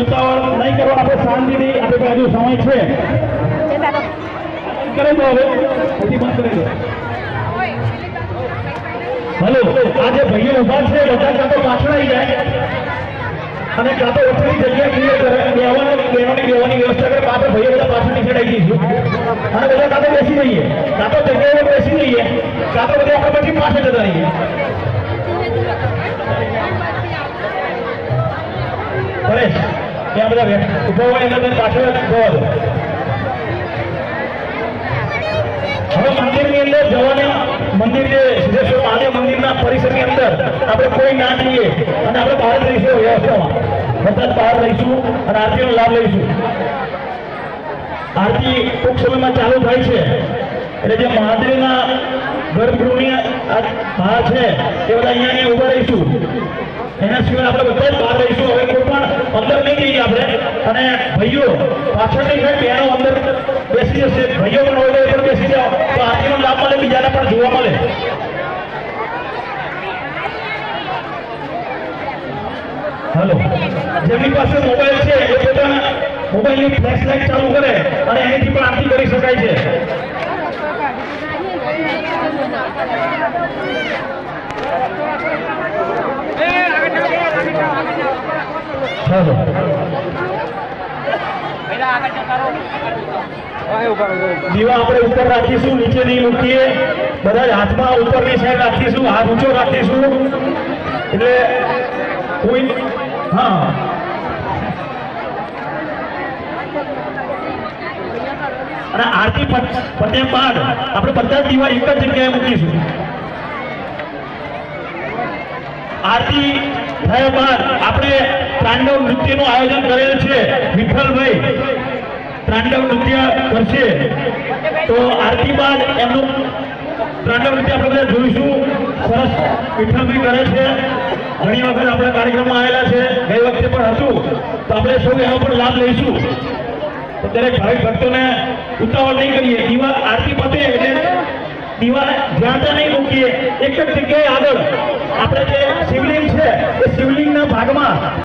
ઉતાવળ નહીં કરવા, આપણે શાંતિથી આપણે બાજુ સમય છે કરે તો હવે પછી બંધ કરી દો. હલો, આ જે ભાઈઓ ઉભા છે બધા કાં તો પાછળ આવી જાય અને કાં તો ઓછલી જગ્યા ક્લિયર કરે, બેવાની વ્યવસ્થા કરે. કાં તો ભાઈઓ બધા પાછળની સાઈડ આવી જઈશું અને બધા કાં તો બેસી જઈએ, કાં તો જગ્યાએ બેસી જઈએ, કાં તો બધા આપણે પછી પાછળ જતા રહીએ. પરેશ ત્યાં બધા ઉભા હોય એટલે પાછળ જવા દો. હવે મંદિરની અંદર જવાના, મંદિર જે સિદ્ધેશ્વર મહાદેવ મંદિરના પરિસરની અંદર આપણે કોઈ ના જઈએ અને આપણે બહાર રહીશું, વ્યવસ્થામાં બધા જ બહાર રહીશું અને આરતીનો લાભ લઈશું. આરતી ટૂંક સમયમાં ચાલુ થાય છે એટલે જે મહાદેવના ગર્ભગૃહની બહાર છે એ બધા અહીંયા ઉભા રહીશું. એના સિવાય આપણે બધા જ બહાર રહીશું. હવે કોઈ પણ અંદર નહીં જઈએ આપણે. અને ભાઈઓ પાછળની સાઈડ બહેનો અંદર બેસી જશે, ભાઈઓ પણ હોય તો એ પણ બેસી જાઓ તો આરતીનો લાભ મળે, બીજાને પણ જોવા મળે. હલો, જેમની પાસે મોબાઈલ છે એ પોતાના મોબાઈલની ફ્લેશ લાઇટ ચાલુ કરે અને એનાથી પણ આરતી કરી શકાય છે. ચાલો દીવા આપણે ઉપર રાખીશું, નીચે નહીં મૂકીએ. બધા જ હાથમાં ઉપરની સાઈડ રાખીશું, હાથ ઊંચો રાખીશું એટલે કોઈ હા અને આરતી પત્યા બાદ આપણે બધા જ દીવા એક જ જગ્યાએ મૂકીશું. આરતી થયા બાદ આપણે તાંડવ નૃત્યનું આયોજન કરેલ છે. વિઠ્ઠલભાઈ તાંડવ નૃત્ય કરશે તો આરતી બાદ એમનું તાંડવ નૃત્ય આપણે બધા જોઈશું. સરસ વિઠ્ઠલભાઈ કરે છે, ઘણી વખત આપણે કાર્યક્રમમાં આવેલા છે, ગઈ વખતે પણ હતું તો આપણે સૌ એનો પણ લાભ લઈશું. દરેક ભાવિક ભક્તોને ઉતાવળ નહીં કરીએ. દીવા આરતી પતે એટલે દીવા જ્યાં ત્યાં નહીં મૂકીએ, એક જ જગ્યાએ આગળ આપણે જે શિવલિંગ